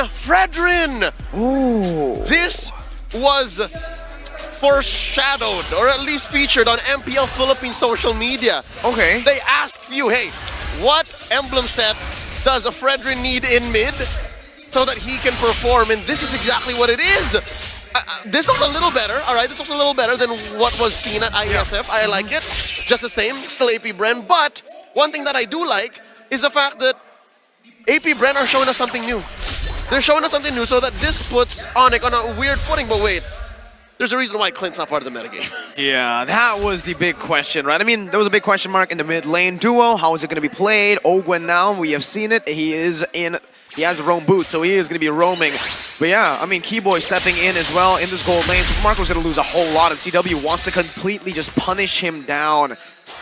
Fredrin. Ooh. This was foreshadowed, or at least featured on MPL Philippines social media. Okay. They asked Few, hey, what emblem set does a Fredrin need in mid so that he can perform? And this is exactly what it is. This was a little better, all right? This was a little better than what was seen at ISF. I like it. Just the same, still AP BREN. But one thing that I do like is the fact that AP BREN are showing us something new. They're showing us something new so that this puts ONIC on a weird footing. But wait, there's a reason why Clint's not part of the metagame. Yeah, that was the big question, right? I mean, there was a big question mark in the mid lane duo. How is it going to be played? Ogwen now, we have seen it. He has a roam boot, so he is going to be roaming. But yeah, I mean, Keyboy stepping in as well in this gold lane. Super Marco's going to lose a whole lot, and CW wants to completely just punish him down.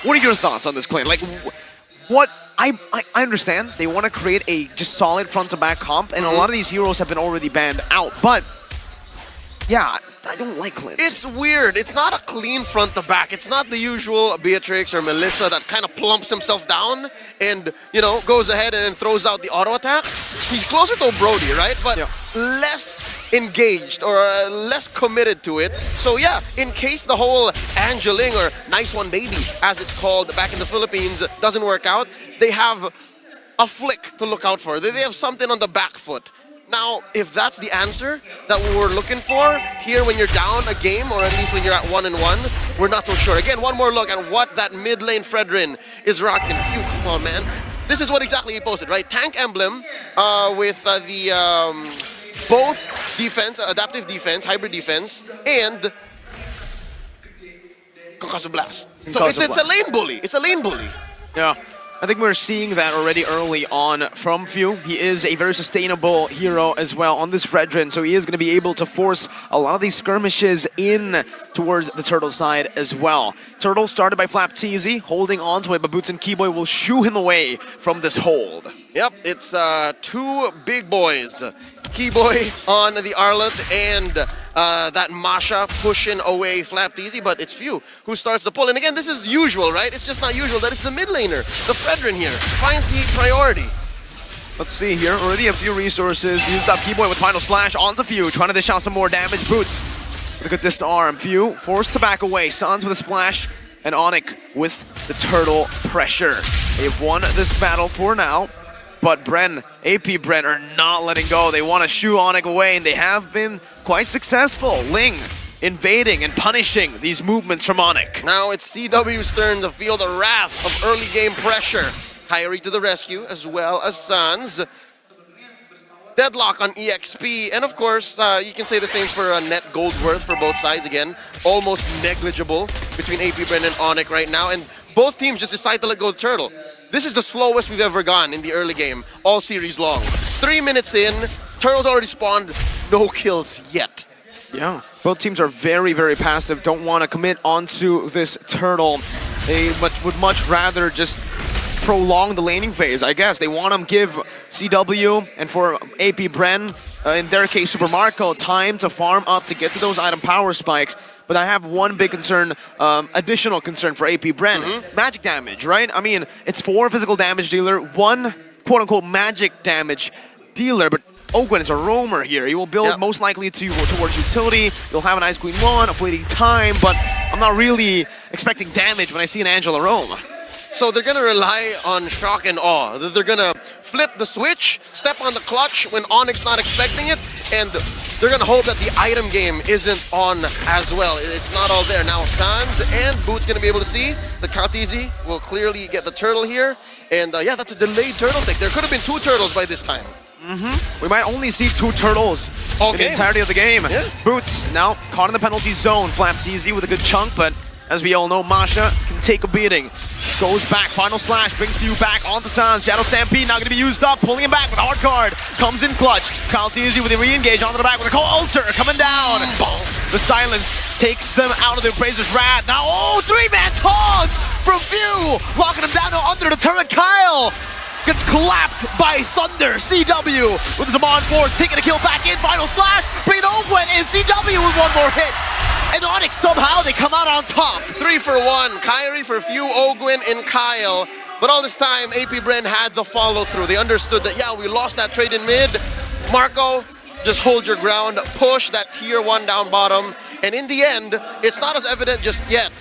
What are your thoughts on this, Clint? Like, what? I understand they want to create a just solid front-to-back comp, and a lot of these heroes have been already banned out, but yeah, I don't like Clint. It's weird. It's not a clean front to back. It's not the usual Beatrix or Melissa that kind of plumps himself down and, you know, goes ahead and then throws out the auto attack. He's closer to Brody, right? But less engaged or less committed to it. So yeah, in case the whole Angeling or Nice One Baby, as it's called back in the Philippines, doesn't work out, they have a flick to look out for. They have something on the back foot. Now, if that's the answer that we were looking for here when you're down a game, or at least when you're at 1-1, we're not so sure. Again, one more look at what that mid lane Fredrin is rocking. Phew, come on, man. This is what exactly he posted, right? Tank emblem with both defense, adaptive defense, hybrid defense, and Concussive Blast. So it's a lane bully. It's a lane bully. Yeah. I think we're seeing that already early on from Few. He is a very sustainable hero as well on this Fredrin, so he is going to be able to force a lot of these skirmishes in towards the Turtle side as well. Turtle started by Flap TZ, holding on to it, but Boots and Keyboy will shoo him away from this hold. Yep, it's two big boys. Keyboy on the Arlet and that Masha pushing away Flap TZ, but it's Few who starts the pull. And again, this is usual, right? It's just not usual that it's the mid laner, the Fredrin here, finds the priority. Let's see here, already a few resources used up. Keyboy with Final Slash onto Few, trying to dish out some more damage. Boots with a good disarm. Few forced to back away. Sans with a splash, and ONIC with the turtle pressure. They've won this battle for now. But BREN, AP BREN are not letting go. They want to shoo ONIC away, and they have been quite successful. Ling invading and punishing these movements from ONIC. Now it's CW's turn to feel the wrath of early game pressure. Kyrie to the rescue, as well as Sans. Deadlock on EXP, and of course, you can say the same for net gold worth for both sides. Again, almost negligible between AP BREN and ONIC right now, and both teams just decide to let go of Turtle. This is the slowest we've ever gone in the early game, all series long. 3 minutes in, Turtle's already spawned, no kills yet. Yeah, both teams are very, very passive, don't want to commit onto this Turtle. They would much rather just prolong the laning phase, I guess. They want to give CW and for AP BREN, in their case Super Marco, time to farm up to get to those item power spikes. But I have one big concern, additional concern for AP BREN. Magic damage, right? I mean, it's 4 physical damage dealer, 1 quote-unquote magic damage dealer, but Ogwen is a roamer here. He will build most likely towards utility. You'll have an Ice Queen 1, a fleeting time, but I'm not really expecting damage when I see an Angela roam. So they're going to rely on shock and awe. They're going to flip the switch, step on the clutch when ONIC's not expecting it, and they're going to hope that the item game isn't on as well. It's not all there. Now Sans and Boots going to be able to see. The Katizi will clearly get the turtle here. And yeah, that's a delayed turtle take. There could have been 2 turtles by this time. We might only see 2 turtles in the entirety of the game. Yeah. Boots now caught in the penalty zone. Flap TZ with a good chunk, but as we all know, Masha can take a beating. This goes back, Final Slash brings Few back onto Sans. Shadow Stampede now going to be used up, pulling him back with a hard card. Comes in clutch. Kyle TZ with a re-engage onto the back with a Cold Alter coming down. The silence takes them out of the Appraiser's Wrath. Now, 3-man taunt from Few, locking him down under the turret. Kyle gets clapped by Thunder. CW with his Amon Force taking a kill back in. Final Slash, bringing Ogwen and CW with 1 more hit. And ONIC somehow they come out on top. 3 for 1. Kyrie for Few, Ogwen, and Kyle. But all this time, AP BREN had the follow through. They understood that, yeah, we lost that trade in mid. Marco, just hold your ground, push that tier 1 down bottom, and in the end, it's not as evident just yet,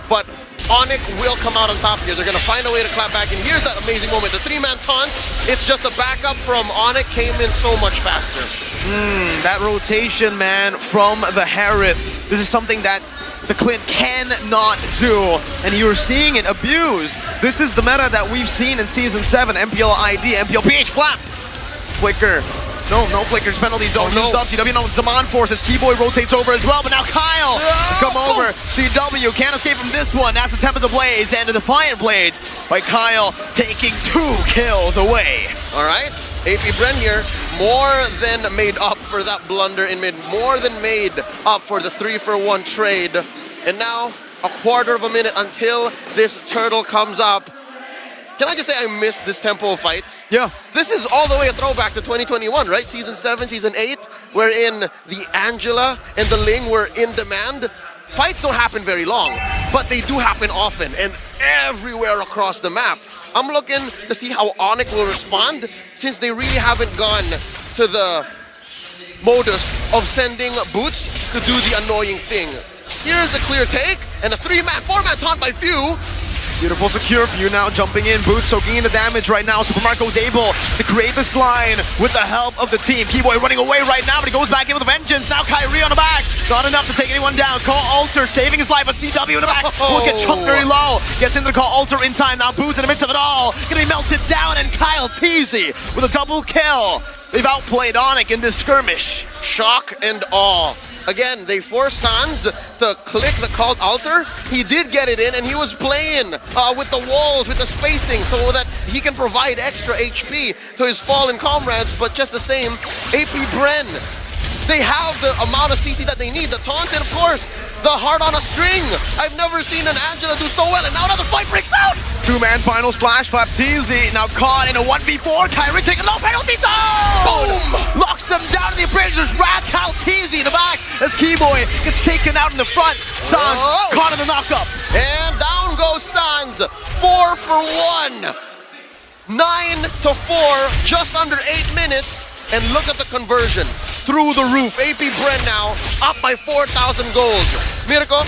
but ONIC will come out on top here. They're going to find a way to clap back, and here's that amazing moment. The 3-man taunt, it's just a backup from ONIC, came in so much faster. That rotation, man, from the Harith. This is something that the Clint cannot do, and you're seeing it abused. This is the meta that we've seen in Season 7, MPL ID, MPL PH flap. Flicker. No flickers, penalty zone used up. CW now with Zaman forces. Keyboy rotates over as well, but now Kyle has come over. CW can't escape from this one. That's the Tempest of Blades and the Defiant Blades by Kyle taking 2 kills away. All right, AP BREN here, more than made up for that blunder in mid, more than made up for the 3-for-1 trade. And now, a quarter of a minute until this turtle comes up. Can I just say I missed this tempo of fights? Yeah. This is all the way a throwback to 2021, right? Season 7, Season 8, wherein the Angela and the Ling were in demand. Fights don't happen very long, but they do happen often and everywhere across the map. I'm looking to see how ONIC will respond since they really haven't gone to the modus of sending Boots to do the annoying thing. Here's a clear take and a 3-man, 4-man taunt by Few. Beautiful secure view now jumping in. Boots soaking in the damage right now. Super Marco's able to create this line with the help of the team. Keyboy running away right now, but he goes back in with a vengeance. Now Kyrie on the back. Not enough to take anyone down. Call Alter saving his life, but CW in the back will get chunked very low. Gets into the Call Alter in time. Now Boots in the midst of it all. Gonna be melted down, and Kyle Teasy with a double kill. They've outplayed ONIC in this skirmish. Shock and awe. Again, they forced Sans to click the called altar. He did get it in, and he was playing with the walls, with the spacing, so that he can provide extra HP to his fallen comrades. But just the same, AP BREN, they have the amount of CC that they need. The taunt, and of course, the heart on a string. I've never seen an Angela do so well, and now another fight breaks out. 2-man final slash, Flap Teasy now caught in a 1v4. Kyrie taking low penalty zone! Boom! Locks them down to the Abrasions. Wrath, Kyle Teasy in the back as Keyboy gets taken out in the front. Sans caught in the knockup. And down goes Sans, 4-for-1. 9-4, just under 8 minutes. And look at the conversion, through the roof. AP BREN now, up by 4,000 gold. Mirko,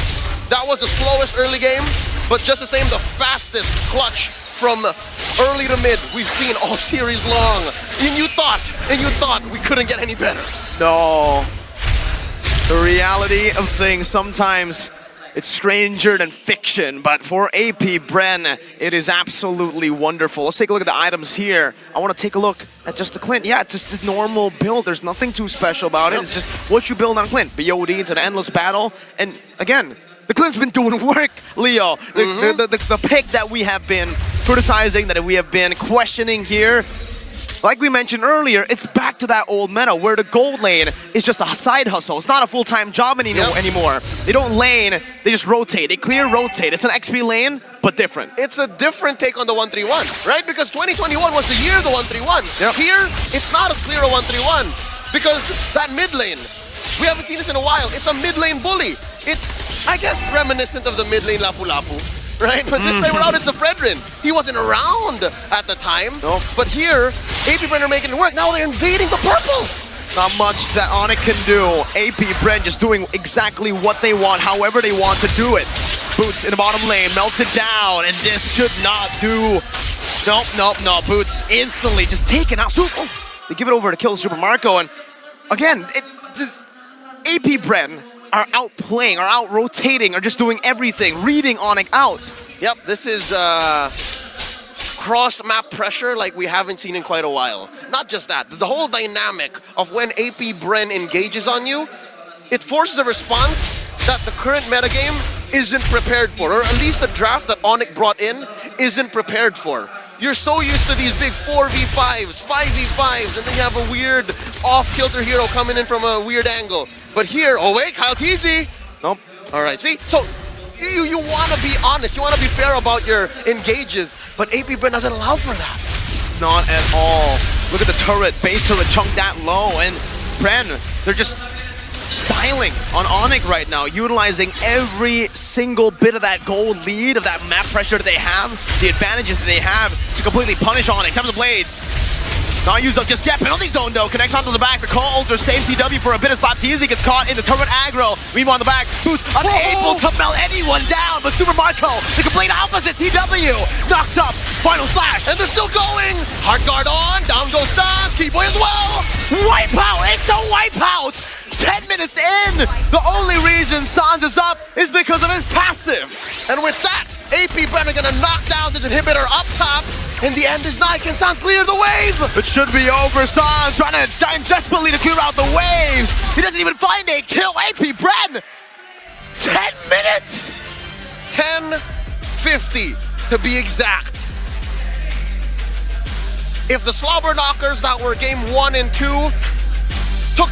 that was the slowest early game, but just the same, the fastest clutch from early to mid we've seen all series long. And you thought we couldn't get any better. No. The reality of things, sometimes it's stranger than fiction, but for AP BREN, it is absolutely wonderful. Let's take a look at the items here. I want to take a look at just the Clint. Yeah, it's just a normal build. There's nothing too special about it. It's just what you build on Clint. BOD into the endless battle. And again, the Clint's been doing work, Leo. The pick that we have been criticizing, that we have been questioning here, like we mentioned earlier, it's back to that old meta where the gold lane is just a side hustle. It's not a full-time job anymore. They don't lane, they just rotate. They clear rotate. It's an XP lane, but different. It's a different take on the 131, right? Because 2021 was the year of the 131. Yep. Here, it's not as clear a 131 because that mid lane, we haven't seen this in a while. It's a mid lane bully. It's, I guess, reminiscent of the mid lane Lapu Lapu. Right, but this time around it's the Fredrin. He wasn't around at the time, but here, AP BREN are making it work. Now they're invading the purple. Not much that ONIC can do. AP BREN just doing exactly what they want, however they want to do it. Boots in the bottom lane, melted down, and this should not do. No. Boots instantly just taken out. They give it over to kill Super Marco, and again, AP BREN are outplaying, are out-rotating, are just doing everything, reading ONIC out. Yep, this is cross-map pressure like we haven't seen in quite a while. Not just that, the whole dynamic of when AP BREN engages on you, it forces a response that the current metagame isn't prepared for, or at least the draft that ONIC brought in isn't prepared for. You're so used to these big 4v5s, 5v5s, and then you have a weird off-kilter hero coming in from a weird angle. But here, oh wait, Kyle Teasy. Nope. All right, see? So you want to be honest, you want to be fair about your engages, but AP BREN doesn't allow for that. Not at all. Look at the turret, base turret chunked that low, and BREN, they're just styling on ONIC right now, utilizing every single bit of that gold lead, of that map pressure that they have, the advantages that they have to completely punish ONIC. Time of the Blades. Not used up just yet. Penalty zone though. Connects onto the back. The call ultra saves CW for a bit of spot. TZ gets caught in the turret aggro. Meanwhile, on the back, Boots unable to melt anyone down. But Super Marco, the complete opposite. CW knocked up. Final slash. And they're still going. Hard guard on. Down goes Sans. T-Boy as well. Wipeout. It's a wipeout. 10 minutes in. The only reason Sans is up is because of his passive. And with that, AP BREN are gonna knock down this inhibitor up top. In the end, is Nike and Sans clear the wave. It should be over. Sans trying desperately to clear out the waves. He doesn't even find a kill. AP BREN. 10 minutes. 10:50 to be exact. If the Slobber Knockers that were game 1 and 2